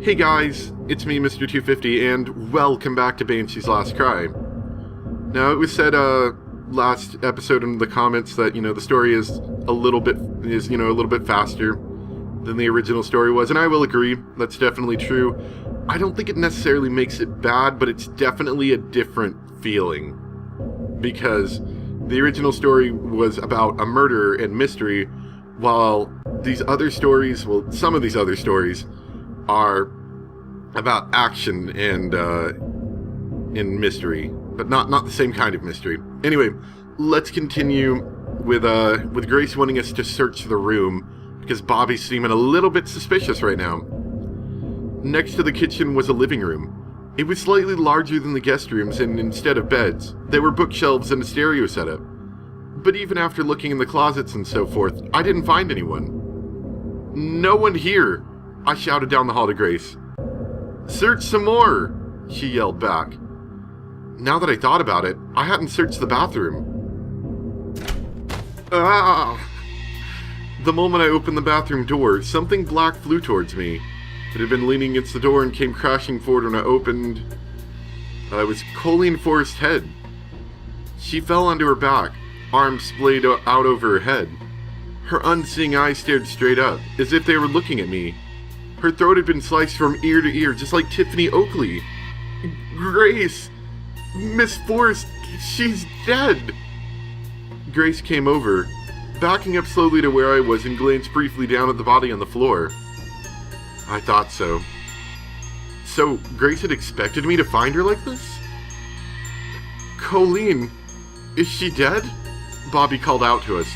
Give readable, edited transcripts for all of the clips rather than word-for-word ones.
Hey guys, it's me, Mr. 250, and welcome back to Banshee's Last Cry. Now, it was said, last episode in the comments that, the story is a little bit faster than the original story was, and I will agree, that's definitely true. I don't think it necessarily makes it bad, but it's definitely a different feeling. Because the original story was about a murder and mystery, while some of these other stories are about action and mystery, but not the same kind of mystery. Anyway, let's continue with Grace wanting us to search the room because Bobby's seeming a little bit suspicious right now. Next to the kitchen was a living room. It was slightly larger than the guest rooms, and instead of beds, there were bookshelves and a stereo setup. But even after looking in the closets and so forth, I didn't find anyone. "No one here!" I shouted down the hall to Grace. "Search some more!" she yelled back. Now that I thought about it, I hadn't searched the bathroom. Ah! The moment I opened the bathroom door, something black flew towards me. It had been leaning against the door and came crashing forward when I opened. It was Colleen Forrest's head. She fell onto her back, arms splayed out over her head. Her unseeing eyes stared straight up, as if they were looking at me. Her throat had been sliced from ear to ear, just like Tiffany Oakley. "Grace! Miss Forrest, she's dead!" Grace came over, backing up slowly to where I was and glanced briefly down at the body on the floor. I thought so. So, Grace had expected me to find her like this? "Colleen, is she dead?" Bobby called out to us.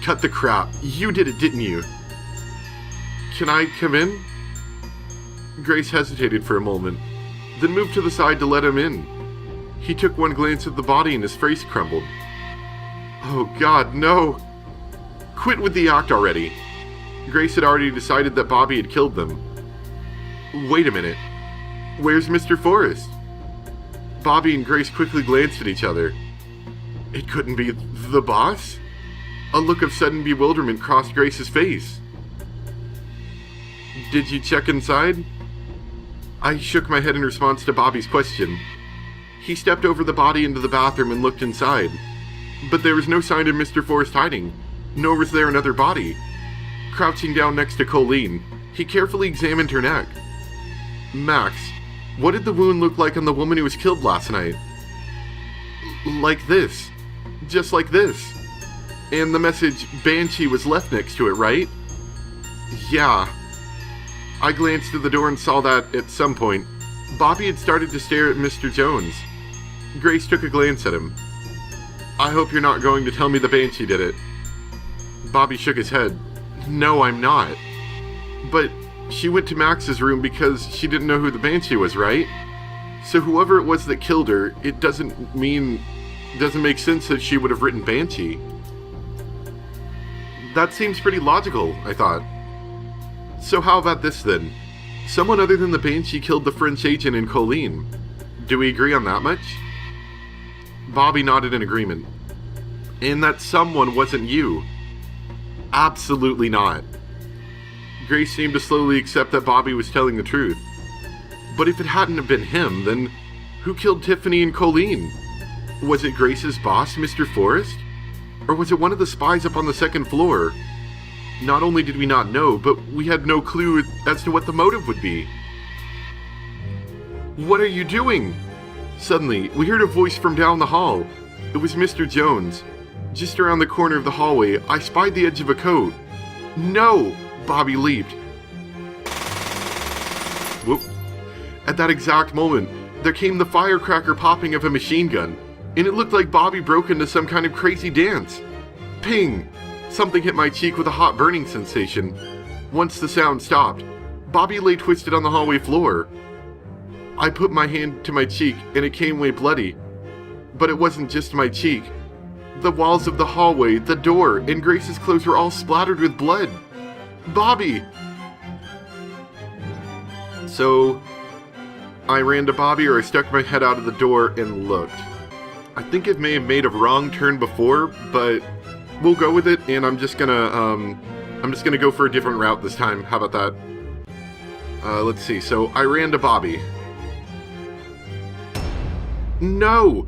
"Cut the crap. You did it, didn't you?" "Can I come in?" Grace hesitated for a moment, then moved to the side to let him in. He took one glance at the body and his face crumbled. "Oh God, no! Quit with the act already." Grace had already decided that Bobby had killed them. "Wait a minute. Where's Mr. Forrest?" Bobby and Grace quickly glanced at each other. It couldn't be the boss? A look of sudden bewilderment crossed Grace's face. "Did you check inside?" I shook my head in response to Bobby's question. He stepped over the body into the bathroom and looked inside. But there was no sign of Mr. Forrest hiding, nor was there another body. Crouching down next to Colleen, he carefully examined her neck. "Max, what did the wound look like on the woman who was killed last night?" "Like this. Just like this. And the message, Banshee, was left next to it, right?" "Yeah." I glanced through the door and saw that, at some point, Bobby had started to stare at Mr. Jones. Grace took a glance at him. "I hope you're not going to tell me the Banshee did it." Bobby shook his head. "No, I'm not." "But she went to Max's room because she didn't know who the Banshee was, right? So whoever it was that killed her, it doesn't make sense that she would have written Banshee." "That seems pretty logical," I thought. "So how about this then? Someone other than the Banshee killed the French agent and Colleen. Do we agree on that much?" Bobby nodded in agreement. "And that someone wasn't you?" "Absolutely not." Grace seemed to slowly accept that Bobby was telling the truth. "But if it hadn't have been him, then who killed Tiffany and Colleen? Was it Grace's boss, Mr. Forrest? Or was it one of the spies up on the second floor? Not only did we not know, but we had no clue as to what the motive would be." "What are you doing?" Suddenly, we heard a voice from down the hall. It was Mr. Jones. Just around the corner of the hallway, I spied the edge of a coat. "No!" Bobby leaped. Whoop. At that exact moment, there came the firecracker popping of a machine gun, and it looked like Bobby broke into some kind of crazy dance. Ping! Something hit my cheek with a hot burning sensation. Once the sound stopped, Bobby lay twisted on the hallway floor. I put my hand to my cheek, and it came away bloody. But it wasn't just my cheek. The walls of the hallway, the door, and Grace's clothes were all splattered with blood. "Bobby!" So, I ran to Bobby, or I stuck my head out of the door and looked. I think it may have made a wrong turn before, but we'll go with it, and I'm just gonna go for a different route this time. How about that? Let's see. So I ran to Bobby. No!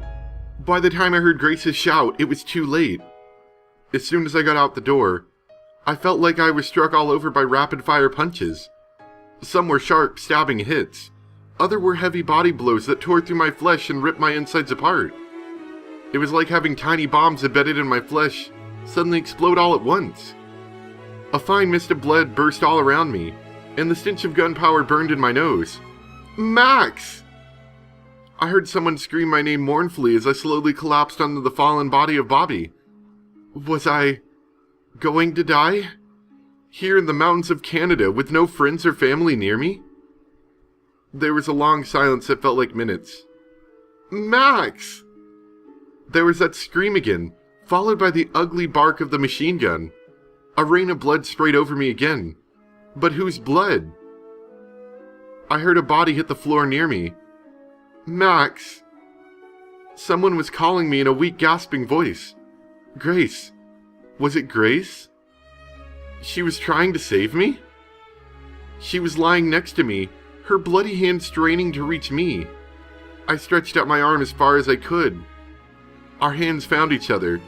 By the time I heard Grace's shout, it was too late. As soon as I got out the door, I felt like I was struck all over by rapid-fire punches. Some were sharp, stabbing hits. Other were heavy body blows that tore through my flesh and ripped my insides apart. It was like having tiny bombs embedded in my flesh suddenly explode all at once. A fine mist of blood burst all around me, and the stench of gunpowder burned in my nose. Max! I heard someone scream my name mournfully as I slowly collapsed onto the fallen body of Bobby. Was I going to die? Here in the mountains of Canada with no friends or family near me? There was a long silence that felt like minutes. Max! There was that scream again, followed by the ugly bark of the machine gun. A rain of blood sprayed over me again. But whose blood? I heard a body hit the floor near me. Max! Someone was calling me in a weak, gasping voice. Grace. Was it Grace? She was trying to save me? She was lying next to me, her bloody hand straining to reach me. I stretched out my arm as far as I could. Our hands found each other,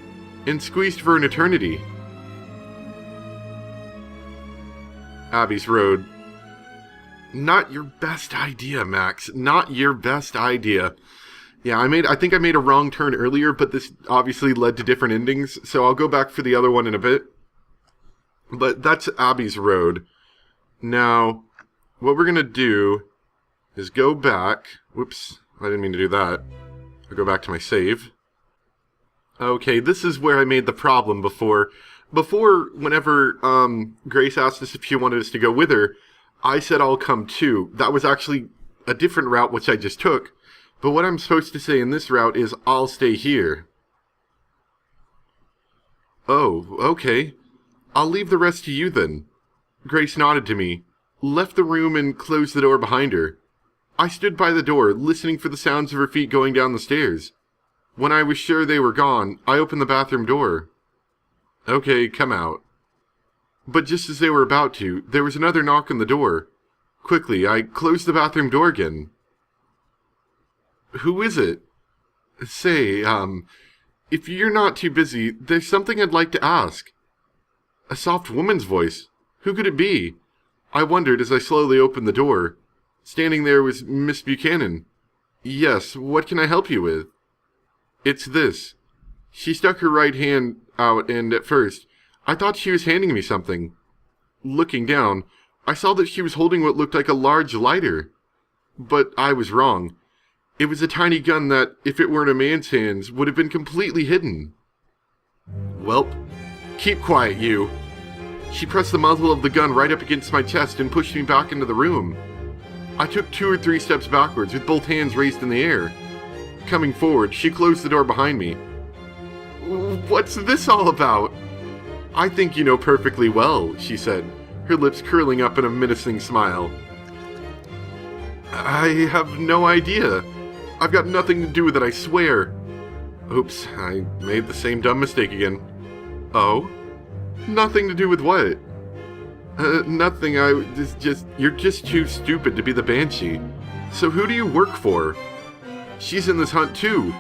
and squeezed for an eternity. Abby's Road. Not your best idea, Max. Not your best idea. Yeah, I think I made a wrong turn earlier, but this obviously led to different endings, so I'll go back for the other one in a bit. But that's Abby's Road. Now, what we're going to do is go back. Whoops, I didn't mean to do that. I'll go back to my save. Okay, this is where I made the problem before. Whenever Grace asked us if she wanted us to go with her, I said I'll come too. That was actually a different route which I just took. But what I'm supposed to say in this route is I'll stay here. Oh, okay. I'll leave the rest to you then. Grace nodded to me, left the room and closed the door behind her. I stood by the door, listening for the sounds of her feet going down the stairs. When I was sure they were gone, I opened the bathroom door. Okay, come out. But just as they were about to, there was another knock on the door. Quickly, I closed the bathroom door again. Who is it? Say, if you're not too busy, there's something I'd like to ask. A soft woman's voice. Who could it be? I wondered as I slowly opened the door. Standing there was Miss Buchanan. Yes, what can I help you with? It's this. She stuck her right hand out, and at first, I thought she was handing me something. Looking down, I saw that she was holding what looked like a large lighter. But I was wrong. It was a tiny gun that, if it were in a man's hands, would have been completely hidden. Welp, keep quiet, you. She pressed the muzzle of the gun right up against my chest and pushed me back into the room. I took 2 or 3 steps backwards with both hands raised in the air. Coming forward, she closed the door behind me. What's this all about? I think you know perfectly well, she said, her lips curling up in a menacing smile. I have no idea. I've got nothing to do with it, I swear. Oops, I made the same dumb mistake again. Oh? Nothing to do with what? Nothing, you're just too stupid to be the Banshee. So who do you work for? She's in this hunt too.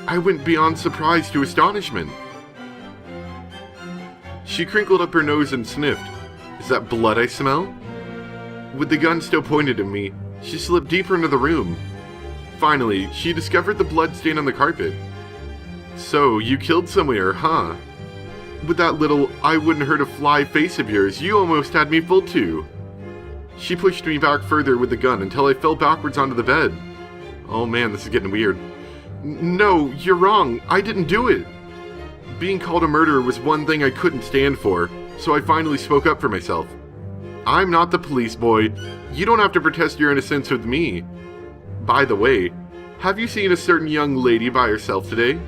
I went beyond surprise to astonishment. She crinkled up her nose and sniffed. Is that blood I smell? With the gun still pointed at me, she slipped deeper into the room. Finally, she discovered the blood stain on the carpet. So, you killed somewhere, huh? With that little I wouldn't hurt a fly face of yours, you almost had me fooled too. She pushed me back further with the gun until I fell backwards onto the bed. Oh man, this is getting weird. No, you're wrong. I didn't do it. Being called a murderer was one thing I couldn't stand for, so I finally spoke up for myself. I'm not the police, boy. You don't have to protest your innocence with me. By the way, have you seen a certain young lady by herself today?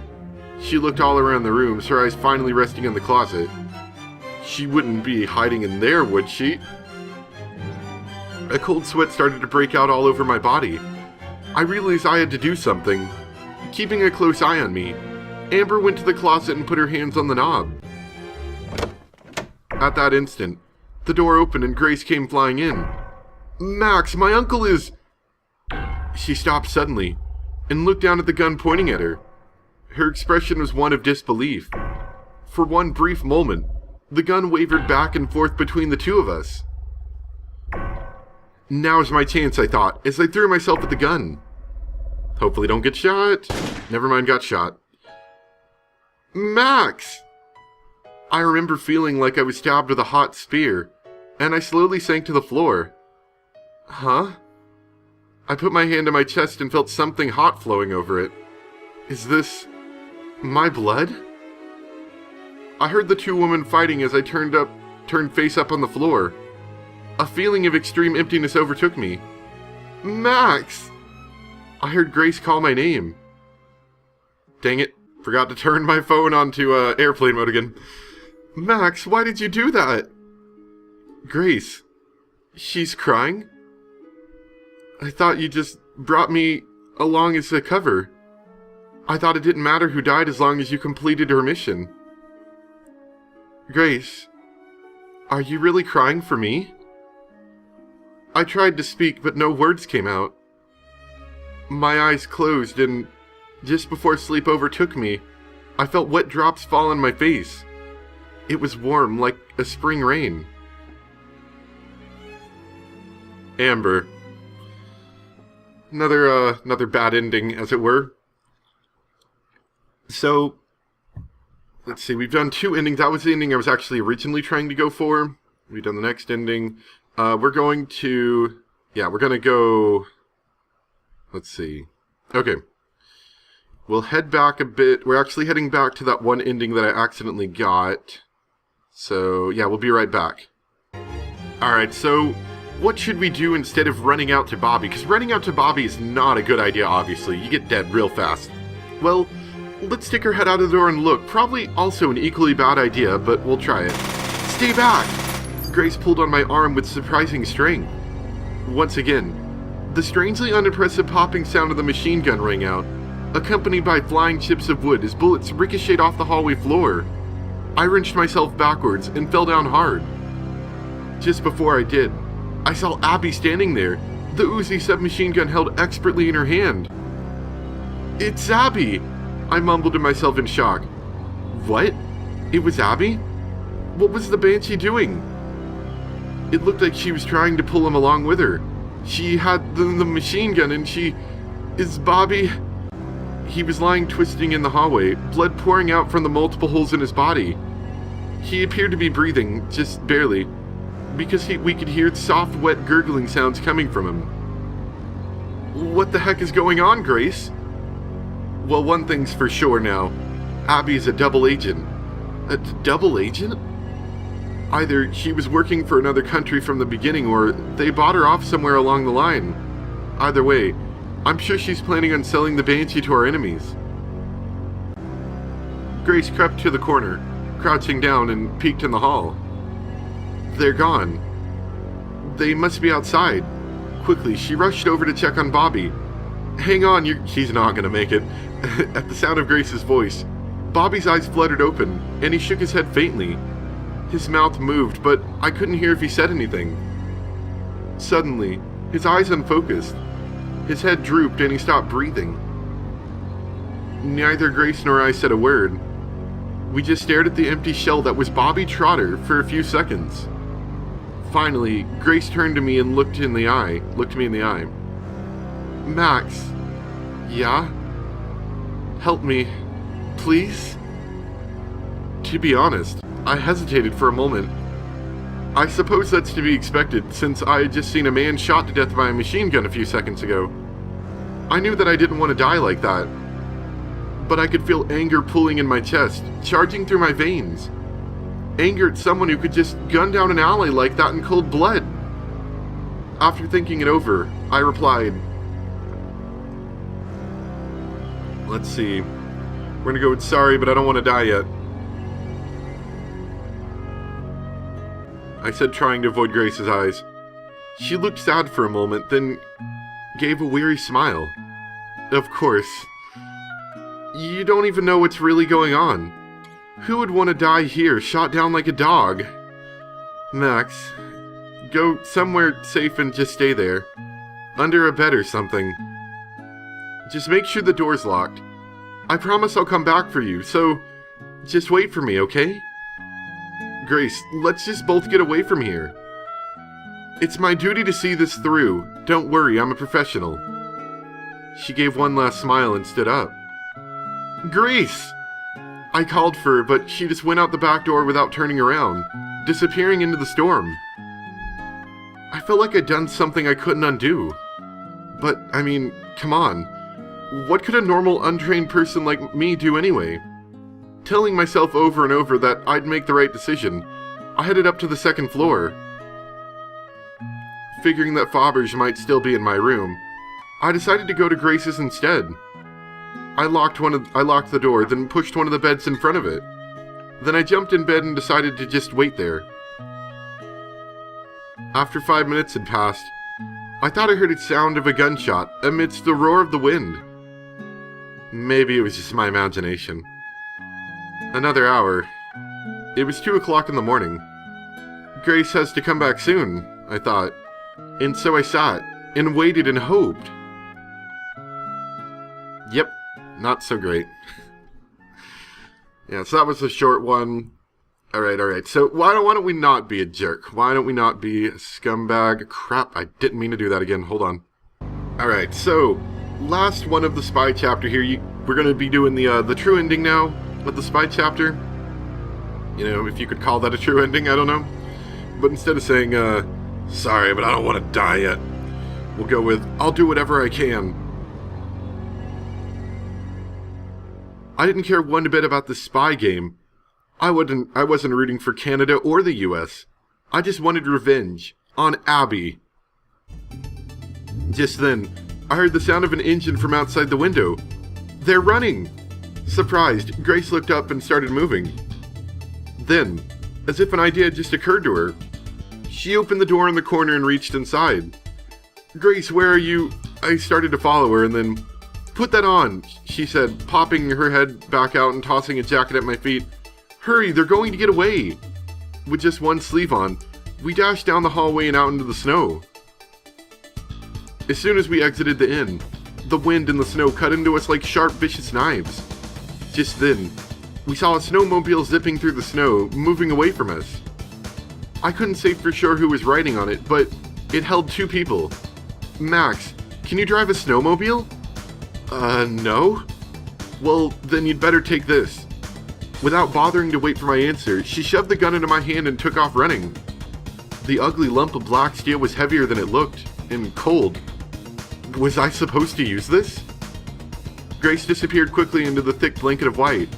She looked all around the room, her eyes finally resting in the closet. She wouldn't be hiding in there, would she? A cold sweat started to break out all over my body. I realized I had to do something. Keeping a close eye on me, Amber went to the closet and put her hands on the knob. At that instant, the door opened and Grace came flying in. Max, my uncle is... She stopped suddenly and looked down at the gun pointing at her. Her expression was one of disbelief. For one brief moment, the gun wavered back and forth between the two of us. Now's my chance, I thought, as I threw myself at the gun. Hopefully don't get shot. Never mind, got shot. Max! I remember feeling like I was stabbed with a hot spear, and I slowly sank to the floor. Huh? I put my hand to my chest and felt something hot flowing over it. Is this... my blood? I heard the two women fighting as I turned face up on the floor. A feeling of extreme emptiness overtook me. Max! I heard Grace call my name. Dang it, forgot to turn my phone onto airplane mode again. Max, why did you do that? Grace, she's crying? I thought you just brought me along as a cover. I thought it didn't matter who died as long as you completed her mission. Grace, are you really crying for me? I tried to speak, but no words came out. My eyes closed, and just before sleep overtook me, I felt wet drops fall on my face. It was warm, like a spring rain. Amber. Another bad ending, as it were. So, let's see, we've done two endings. That was the ending I was actually originally trying to go for. We've done the next ending. We're going to go, let's see. Okay. We'll head back a bit. We're actually heading back to that one ending that I accidentally got. So, yeah, we'll be right back. Alright, so what should we do instead of running out to Bobby? Because running out to Bobby is not a good idea, obviously. You get dead real fast. Well, let's stick her head out of the door and look. Probably also an equally bad idea, but we'll try it. Stay back! Grace pulled on my arm with surprising strength. Once again, the strangely unimpressive popping sound of the machine gun rang out, accompanied by flying chips of wood as bullets ricocheted off the hallway floor. I wrenched myself backwards and fell down hard. Just before I did, I saw Abby standing there, the Uzi submachine gun held expertly in her hand. It's Abby! I mumbled to myself in shock. What? It was Abby? What was the Banshee doing? It looked like she was trying to pull him along with her. She had the machine gun and she... Is Bobby... He was lying twisting in the hallway, blood pouring out from the multiple holes in his body. He appeared to be breathing, just barely, because we could hear soft, wet gurgling sounds coming from him. What the heck is going on, Grace? Well, one thing's for sure now. Abby is a double agent. A double agent? Either she was working for another country from the beginning, or they bought her off somewhere along the line. Either way, I'm sure she's planning on selling the Banshee to our enemies. Grace crept to the corner, crouching down and peeked in the hall. They're gone. They must be outside. Quickly, she rushed over to check on Bobby. Hang on, she's not gonna make it. At the sound of Grace's voice, Bobby's eyes fluttered open, and he shook his head faintly. His mouth moved, but I couldn't hear if he said anything. Suddenly, his eyes unfocused. His head drooped and he stopped breathing. Neither Grace nor I said a word. We just stared at the empty shell that was Bobby Trotter for a few seconds. Finally, Grace turned to me and looked me in the eye. Max. Yeah? Help me. Please? To be honest, I hesitated for a moment. I suppose that's to be expected, since I had just seen a man shot to death by a machine gun a few seconds ago. I knew that I didn't want to die like that. But I could feel anger pulling in my chest, charging through my veins. Anger at someone who could just gun down an ally like that in cold blood. After thinking it over, I replied, let's see. We're gonna go with sorry, but I don't want to die yet. I said, trying to avoid Grace's eyes. She looked sad for a moment, then gave a weary smile. Of course. You don't even know what's really going on. Who would want to die here, shot down like a dog? Max, Go somewhere safe and just stay there. Under a bed or something. Just make sure the door's locked. I promise I'll come back for you, so just wait for me, okay? Grace, let's just both get away from here. It's my duty to see this through. Don't worry, I'm a professional. She gave one last smile and stood up. Grace! I called for her, but she just went out the back door without turning around, disappearing into the storm. I felt like I'd done something I couldn't undo. But, I mean, come on. What could a normal, untrained person like me do anyway? Telling myself over and over that I'd make the right decision, I headed up to the second floor. Figuring that Faberge might still be in my room, I decided to go to Grace's instead. I locked the door, then pushed one of the beds in front of it. Then I jumped in bed and decided to just wait there. After 5 minutes had passed, I thought I heard a sound of a gunshot amidst the roar of the wind. Maybe it was just my imagination. Another hour. It was 2 o'clock in the morning. Grace has to come back soon, I thought. And so I sat and waited and hoped. Yep, not so great. Yeah, so that was a short one. Alright. So why don't we not be a jerk? Why don't we not be a scumbag? Crap, I didn't mean to do that again. Hold on. Alright, so last one of the spy chapter here. We're going to be doing the true ending now of the spy chapter. You know, if you could call that a true ending, I don't know. But instead of saying, sorry, but I don't want to die yet, we'll go with, I'll do whatever I can. I didn't care one bit about the spy game. I wasn't rooting for Canada or the US. I just wanted revenge on Abby. Just then, I heard the sound of an engine from outside the window. They're running! Surprised, Grace looked up and started moving. Then, as if an idea had just occurred to her, she opened the door in the corner and reached inside. Grace, where are you? I started to follow her and then, put that on, she said, popping her head back out and tossing a jacket at my feet. Hurry, they're going to get away! With just one sleeve on, we dashed down the hallway and out into the snow. As soon as we exited the inn, the wind and the snow cut into us like sharp, vicious knives. Just then, we saw a snowmobile zipping through the snow, moving away from us. I couldn't say for sure who was riding on it, but it held 2 people. Max, can you drive a snowmobile? No? Well, then you'd better take this. Without bothering to wait for my answer, she shoved the gun into my hand and took off running. The ugly lump of black steel was heavier than it looked, and cold. Was I supposed to use this? Grace disappeared quickly into the thick blanket of white.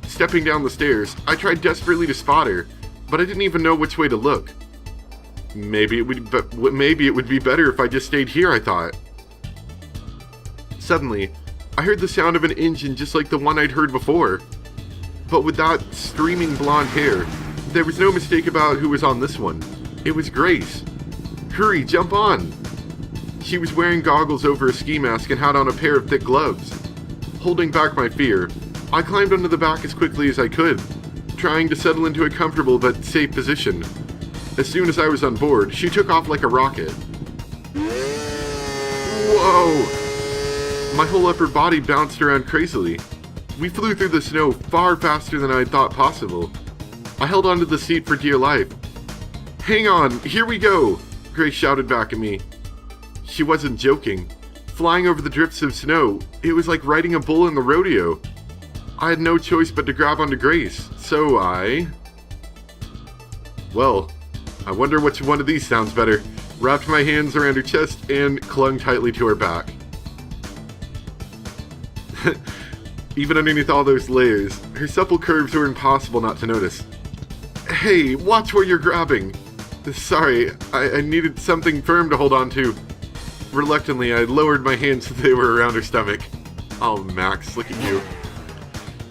Stepping down the stairs, I tried desperately to spot her, but I didn't even know which way to look. Maybe it would be better if I just stayed here, I thought. Suddenly, I heard the sound of an engine just like the one I'd heard before. But with that streaming blonde hair, there was no mistake about who was on this one. It was Grace. Hurry, jump on! She was wearing goggles over a ski mask and had on a pair of thick gloves. Holding back my fear, I climbed onto the back as quickly as I could, trying to settle into a comfortable but safe position. As soon as I was on board, she took off like a rocket. Whoa! My whole upper body bounced around crazily. We flew through the snow far faster than I had thought possible. I held onto the seat for dear life. Hang on, here we go! Grace shouted back at me. She wasn't joking. Flying over the drifts of snow, it was like riding a bull in the rodeo. I had no choice but to grab onto Grace, so well, I wonder which one of these sounds better. Wrapped my hands around her chest and clung tightly to her back. Even underneath all those layers, her supple curves were impossible not to notice. Hey, watch where you're grabbing! Sorry, I needed something firm to hold on to. Reluctantly, I lowered my hands so they were around her stomach. Oh, Max, look at you.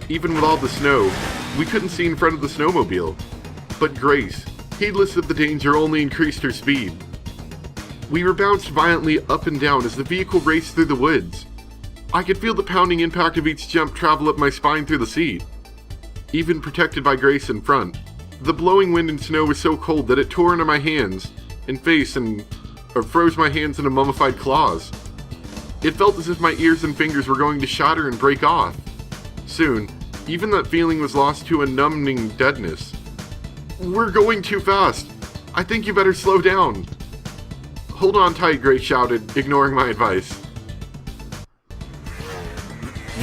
Even with all the snow, we couldn't see in front of the snowmobile. But Grace, heedless of the danger, only increased her speed. We were bounced violently up and down as the vehicle raced through the woods. I could feel the pounding impact of each jump travel up my spine through the seat. Even protected by Grace in front, the blowing wind and snow was so cold that it tore into my hands and face and froze my hands into mummified claws. It felt as if my ears and fingers were going to shatter and break off. Soon, even that feeling was lost to a numbing deadness. "We're going too fast. I think you better slow down." "Hold on tight," Grace shouted, ignoring my advice.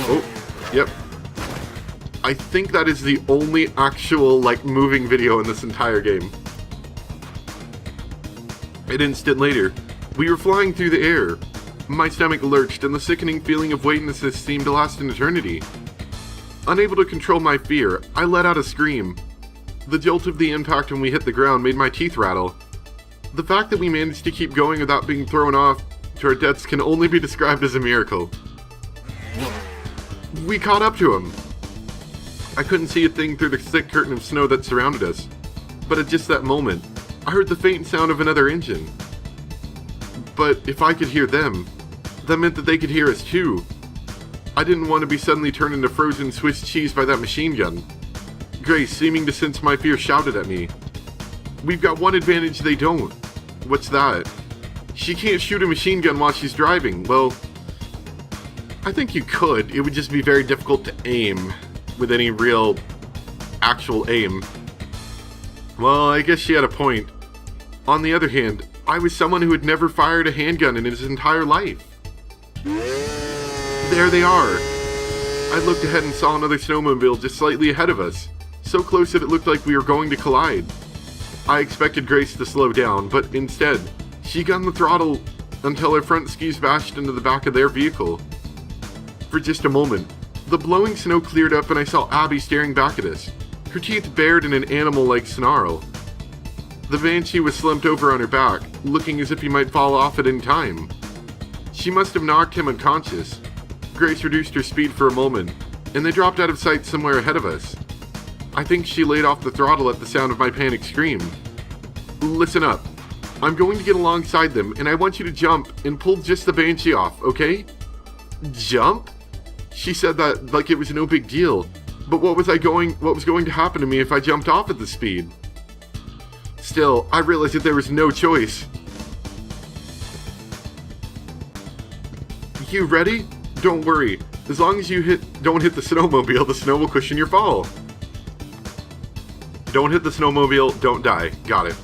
Oh, yep. I think that is the only actual, moving video in this entire game. An instant later, we were flying through the air. My stomach lurched, and the sickening feeling of weightlessness seemed to last an eternity. Unable to control my fear, I let out a scream. The jolt of the impact when we hit the ground made my teeth rattle. The fact that we managed to keep going without being thrown off to our deaths can only be described as a miracle. We caught up to him. I couldn't see a thing through the thick curtain of snow that surrounded us, but at just that moment, I heard the faint sound of another engine. But if I could hear them, that meant that they could hear us too. I didn't want to be suddenly turned into frozen Swiss cheese by that machine gun. Grace, seeming to sense my fear, shouted at me. "We've got one advantage they don't." "What's that?" "She can't shoot a machine gun while she's driving." "Well, I think you could. It would just be very difficult to aim with any real, actual aim." Well, I guess she had a point. On the other hand, I was someone who had never fired a handgun in his entire life. There they are. I looked ahead and saw another snowmobile just slightly ahead of us, so close that it looked like we were going to collide. I expected Grace to slow down, but instead, she gunned the throttle until her front skis bashed into the back of their vehicle. For just a moment, the blowing snow cleared up and I saw Abby staring back at us, her teeth bared in an animal-like snarl. The Banshee was slumped over on her back, looking as if he might fall off at any time. She must have knocked him unconscious. Grace reduced her speed for a moment, and they dropped out of sight somewhere ahead of us. I think she laid off the throttle at the sound of my panicked scream. "Listen up. I'm going to get alongside them, and I want you to jump and pull just the Banshee off, okay?" "Jump?" She said that like it was no big deal. But what was going to happen to me if I jumped off at this speed? Still, I realized that there was no choice. "You ready? Don't worry. As long as you don't hit the snowmobile, the snow will cushion your fall." Don't hit the snowmobile, don't die. Got it.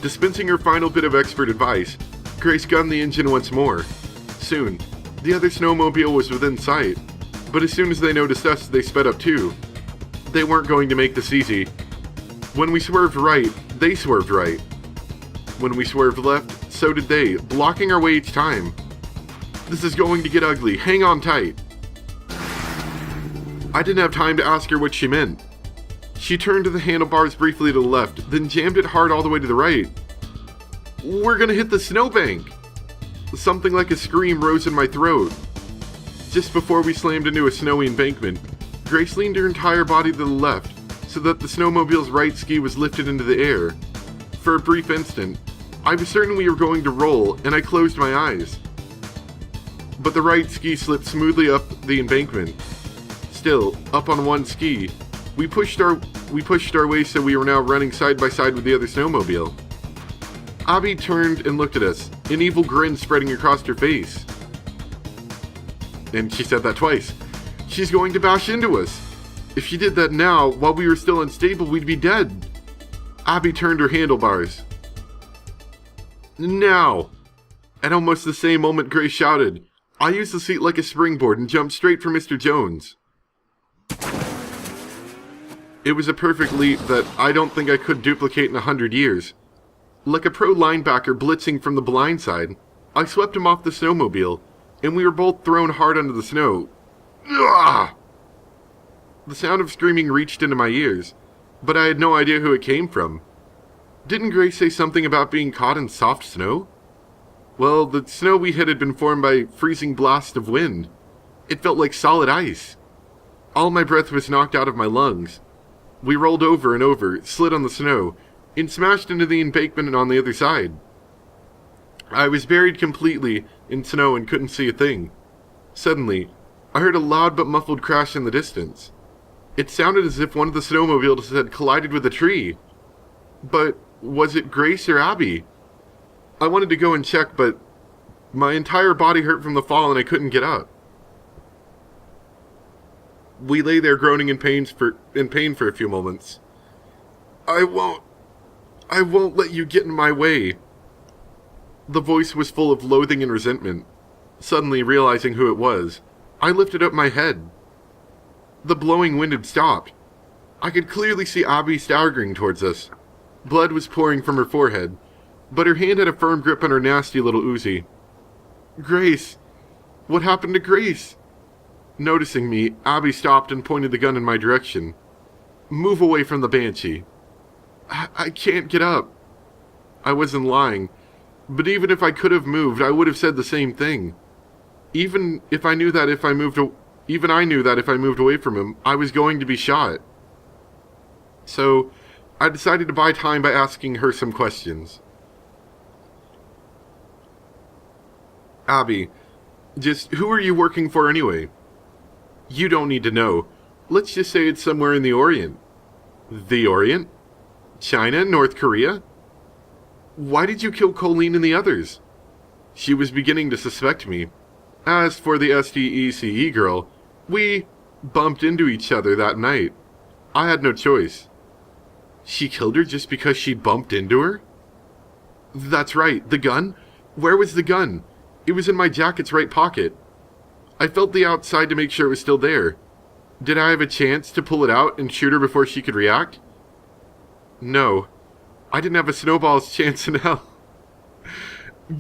Dispensing her final bit of expert advice, Grace gunned the engine once more. Soon, the other snowmobile was within sight, but as soon as they noticed us, they sped up too. They weren't going to make this easy. When we swerved right, they swerved right. When we swerved left, so did they, blocking our way each time. This is going to get ugly. Hang on tight. I didn't have time to ask her what she meant. She turned to the handlebars briefly to the left, then jammed it hard all the way to the right. "We're gonna hit the snowbank!" Something like a scream rose in my throat. Just before we slammed into a snowy embankment, Grace leaned her entire body to the left, so that the snowmobile's right ski was lifted into the air. For a brief instant, I was certain we were going to roll, and I closed my eyes. But the right ski slipped smoothly up the embankment. Still, up on one ski, we pushed our way so we were now running side by side with the other snowmobile. Abby turned and looked at us, an evil grin spreading across her face. And she said that twice. "She's going to bash into us. If she did that now, while we were still unstable, we'd be dead." Abby turned her handlebars. "Now!" At almost the same moment, Grace shouted. I used the seat like a springboard and jumped straight for Mr. Jones. It was a perfect leap that I don't think I could duplicate in 100 years. Like a pro linebacker blitzing from the blind side, I swept him off the snowmobile, and we were both thrown hard under the snow. Ugh! The sound of screaming reached into my ears, but I had no idea who it came from. Didn't Grace say something about being caught in soft snow? Well, the snow we hit had been formed by freezing blasts of wind. It felt like solid ice. All my breath was knocked out of my lungs. We rolled over and over, slid on the snow, and smashed into the embankment on the other side. I was buried completely in snow and couldn't see a thing. Suddenly, I heard a loud but muffled crash in the distance. It sounded as if one of the snowmobiles had collided with a tree. But was it Grace or Abby? I wanted to go and check, but my entire body hurt from the fall and I couldn't get up. We lay there groaning in pain for a few moments. I won't let you get in my way. The voice was full of loathing and resentment. Suddenly realizing who it was, I lifted up my head. The blowing wind had stopped. I could clearly see Abby staggering towards us. Blood was pouring from her forehead, but her hand had a firm grip on her nasty little Uzi. Grace! What happened to Grace? Noticing me, Abby stopped and pointed the gun in my direction. Move away from the Banshee. I can't get up. I wasn't lying, but even if I could have moved, I would have said the same thing. Even I knew that if I moved away from him, I was going to be shot. So, I decided to buy time by asking her some questions. Abby, just who are you working for anyway? You don't need to know. Let's just say it's somewhere in the Orient. The Orient? China? North Korea? Why did you kill Colleen and the others? She was beginning to suspect me. As for the SDECE girl, we bumped into each other that night. I had no choice. She killed her just because she bumped into her? That's right, the gun? Where was the gun? It was in my jacket's right pocket. I felt the outside to make sure it was still there. Did I have a chance to pull it out and shoot her before she could react? No. I didn't have a snowball's chance in hell.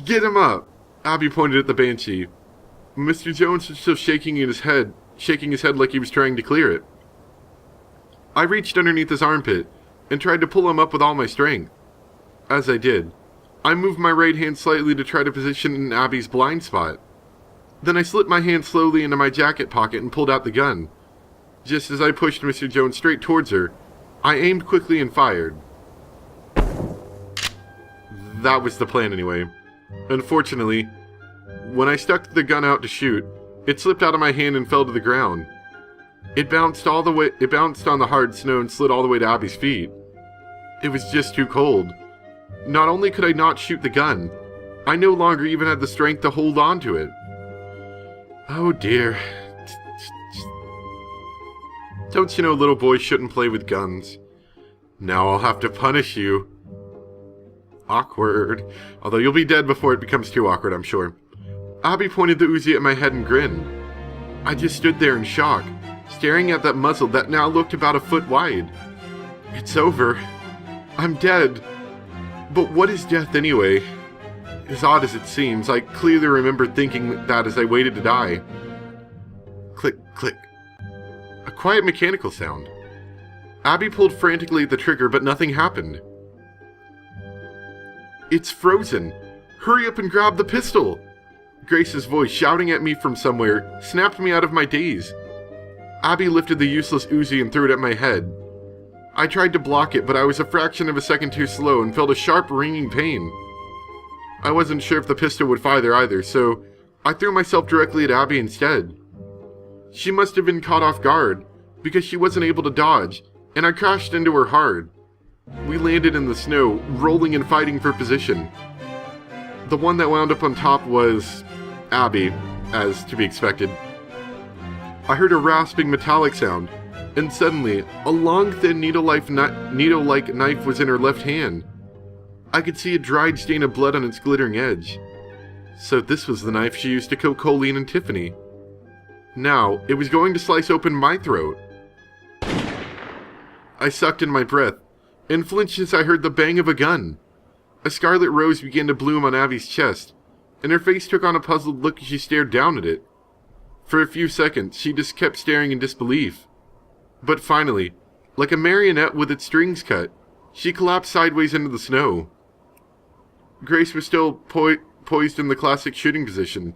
Get him up! Abby pointed at the Banshee. Mr. Jones was still shaking his head like he was trying to clear it. I reached underneath his armpit and tried to pull him up with all my strength. As I did, I moved my right hand slightly to try to position it in Abby's blind spot. Then I slipped my hand slowly into my jacket pocket and pulled out the gun. Just as I pushed Mr. Jones straight towards her, I aimed quickly and fired. That was the plan anyway. Unfortunately, when I stuck the gun out to shoot, it slipped out of my hand and fell to the ground. It bounced on the hard snow and slid all the way to Abby's feet. It was just too cold. Not only could I not shoot the gun, I no longer even had the strength to hold on to it. Oh dear. Don't you know little boys shouldn't play with guns? Now I'll have to punish you. Awkward. Although you'll be dead before it becomes too awkward, I'm sure. Abby pointed the Uzi at my head and grinned. I just stood there in shock, staring at that muzzle that now looked about a foot wide. It's over. I'm dead. But what is death anyway? As odd as it seems, I clearly remembered thinking that as I waited to die. Click, click. A quiet mechanical sound. Abby pulled frantically at the trigger, but nothing happened. It's frozen. Hurry up and grab the pistol. Grace's voice, shouting at me from somewhere, snapped me out of my daze. Abby lifted the useless Uzi and threw it at my head. I tried to block it, but I was a fraction of a second too slow and felt a sharp, ringing pain. I wasn't sure if the pistol would fire either, so I threw myself directly at Abby instead. She must have been caught off guard, because she wasn't able to dodge, and I crashed into her hard. We landed in the snow, rolling and fighting for position. The one that wound up on top was Abby, as to be expected. I heard a rasping metallic sound, and suddenly, a long, thin needle-like knife was in her left hand. I could see a dried stain of blood on its glittering edge. So this was the knife she used to kill Colleen and Tiffany. Now, it was going to slice open my throat. I sucked in my breath, and flinched as I heard the bang of a gun. A scarlet rose began to bloom on Abby's chest, and her face took on a puzzled look as she stared down at it. For a few seconds, she just kept staring in disbelief. But finally, like a marionette with its strings cut, she collapsed sideways into the snow. Grace was still poised in the classic shooting position,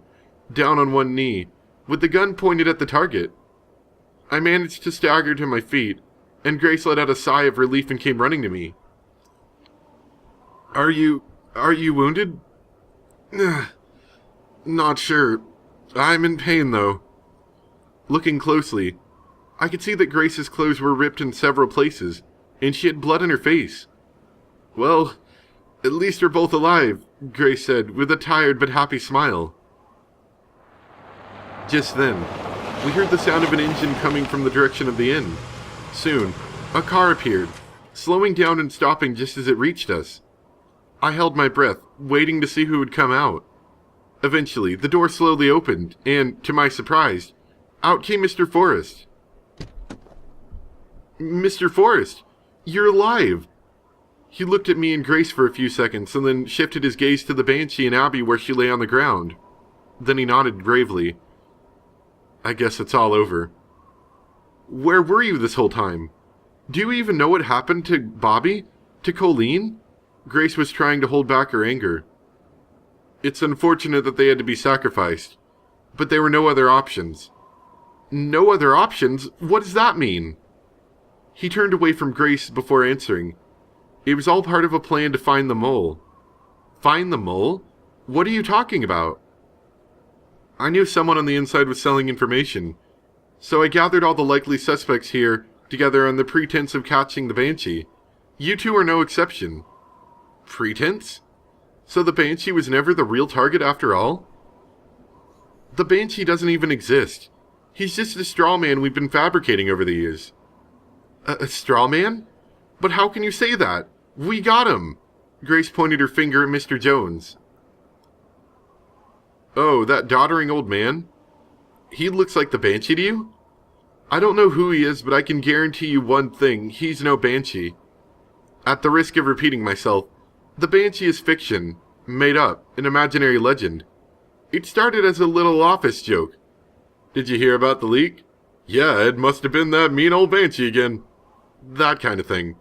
down on one knee, with the gun pointed at the target. I managed to stagger to my feet, and Grace let out a sigh of relief and came running to me. Are you wounded? Not sure. I'm in pain, though. Looking closely, I could see that Grace's clothes were ripped in several places, and she had blood on her face. Well, At least we're both alive, Grace said, with a tired but happy smile. Just then, we heard the sound of an engine coming from the direction of the inn. Soon, a car appeared, slowing down and stopping just as it reached us. I held my breath, waiting to see who would come out. Eventually, the door slowly opened, and, to my surprise, out came Mr. Forrest. Mr. Forrest, you're alive! He looked at me and Grace for a few seconds, and then shifted his gaze to the Banshee and Abby where she lay on the ground. Then he nodded gravely. I guess it's all over. Where were you this whole time? Do you even know what happened to Bobby? To Colleen? Grace was trying to hold back her anger. It's unfortunate that they had to be sacrificed, but there were no other options. No other options? What does that mean? He turned away from Grace before answering. It was all part of a plan to find the mole. Find the mole? What are you talking about? I knew someone on the inside was selling information, so I gathered all the likely suspects here together on the pretense of catching the Banshee. You two are no exception. Pretense? So the Banshee was never the real target after all? The Banshee doesn't even exist. He's just a straw man we've been fabricating over the years. A straw man? But how can you say that? We got him! Grace pointed her finger at Mr. Jones. Oh, that doddering old man? He looks like the Banshee to you? I don't know who he is, but I can guarantee you one thing. He's no Banshee. At the risk of repeating myself, the Banshee is fiction, made up, an imaginary legend. It started as a little office joke. Did you hear about the leak? Yeah, it must have been that mean old Banshee again. That kind of thing.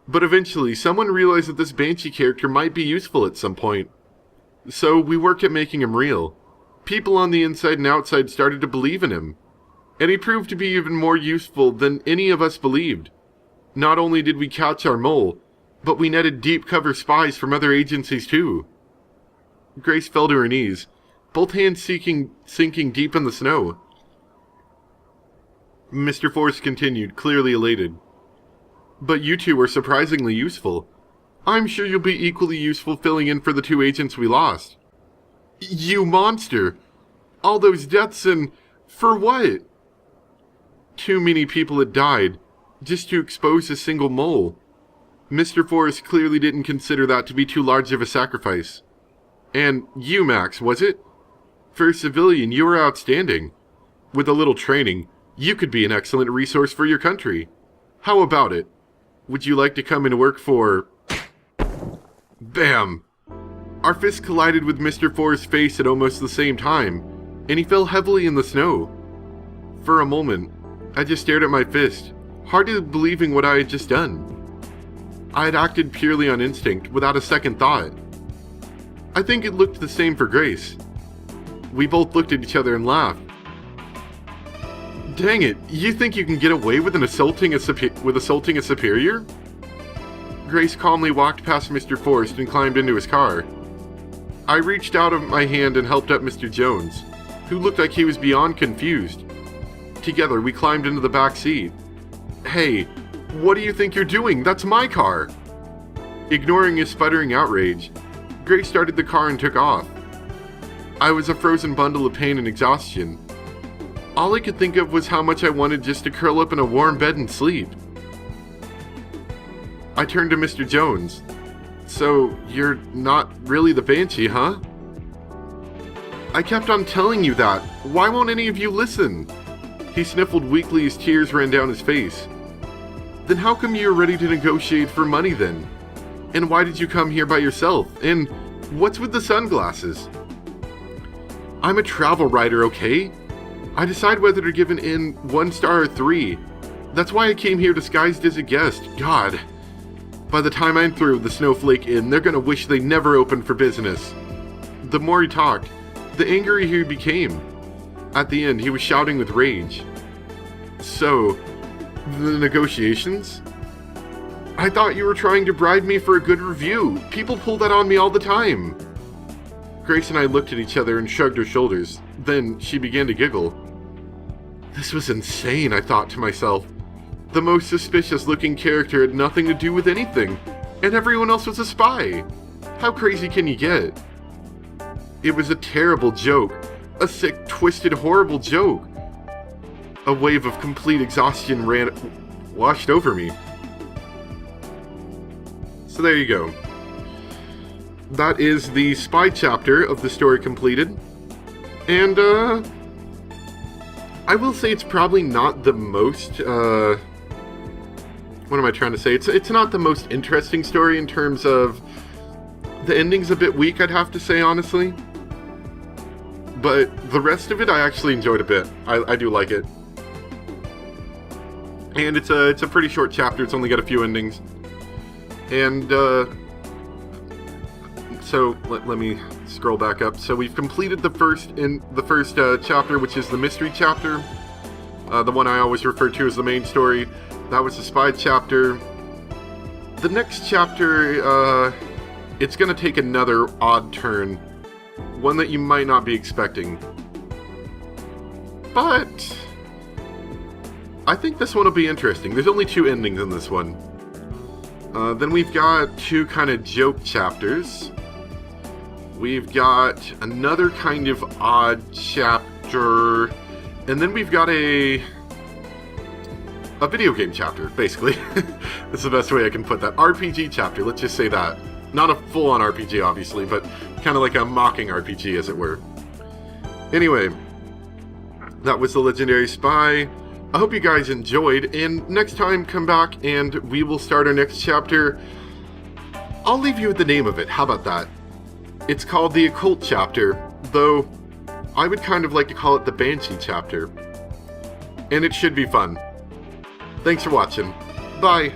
But eventually, someone realized that this Banshee character might be useful at some point. So we worked at making him real. People on the inside and outside started to believe in him. And he proved to be even more useful than any of us believed. Not only did we catch our mole, but we netted deep cover spies from other agencies too. Grace fell to her knees, both hands sinking deep in the snow. Mr. Forrest continued, clearly elated. But you two were surprisingly useful. I'm sure you'll be equally useful filling in for the two agents we lost. You monster! All those deaths and... for what? Too many people had died, just to expose a single mole. Mr. Forrest clearly didn't consider that to be too large of a sacrifice. And you, Max, was it? For a civilian, you were outstanding. With a little training, you could be an excellent resource for your country. How about it? Would you like to come and work for... Bam! Our fists collided with Mr. Forrest's face at almost the same time, and he fell heavily in the snow. For a moment, I just stared at my fist, hardly believing what I had just done. I had acted purely on instinct, without a second thought. I think it looked the same for Grace. We both looked at each other and laughed. Dang it, you think you can get away with assaulting a superior? Grace calmly walked past Mr. Forrest and climbed into his car. I reached out of my hand and helped up Mr. Jones, who looked like he was beyond confused. Together, we climbed into the back seat. Hey, what do you think you're doing? That's my car! Ignoring his sputtering outrage, Grace started the car and took off. I was a frozen bundle of pain and exhaustion. All I could think of was how much I wanted just to curl up in a warm bed and sleep. I turned to Mr. Jones. So, you're not really the Banshee, huh? I kept on telling you that. Why won't any of you listen? He sniffled weakly as tears ran down his face. Then how come you're ready to negotiate for money then? And why did you come here by yourself? And what's with the sunglasses? I'm a travel writer, okay? I decide whether to give an inn 1 star or 3. That's why I came here disguised as a guest. God. By the time I'm through the Snowflake Inn, they're gonna wish they never opened for business. The more he talked, the angrier he became. At the end, he was shouting with rage. So, the negotiations? I thought you were trying to bribe me for a good review. People pull that on me all the time. Grace and I looked at each other and shrugged our shoulders. Then she began to giggle. This was insane, I thought to myself. The most suspicious looking character had nothing to do with anything, and everyone else was a spy. How crazy can you get? It was a terrible joke. A sick, twisted, horrible joke. A wave of complete exhaustion washed over me. So there you go. That is the spy chapter of the story completed. And, I will say it's probably not the most, what am I trying to say? It's not the most interesting story in terms of the ending's a bit weak, I'd have to say, honestly. But the rest of it I actually enjoyed a bit. I do like it. And it's a pretty short chapter. It's only got a few endings. And, so let me scroll back up. So we've completed the first chapter, which is the mystery chapter. The one I always refer to as the main story. That was the spy chapter. The next chapter, it's going to take another odd turn. One that you might not be expecting. But I think this one will be interesting. There's only 2 endings in this one. Then we've got 2 kind of joke chapters. We've got another kind of odd chapter. And then we've got a video game chapter, basically. That's the best way I can put that. RPG chapter, let's just say that. Not a full-on RPG, obviously, but kind of like a mocking RPG, as it were. Anyway, that was The Legendary Spy. I hope you guys enjoyed, and next time come back and we will start our next chapter. I'll leave you with the name of it, how about that? It's called the Occult Chapter, though I would kind of like to call it the Banshee Chapter. And it should be fun. Thanks for watching. Bye.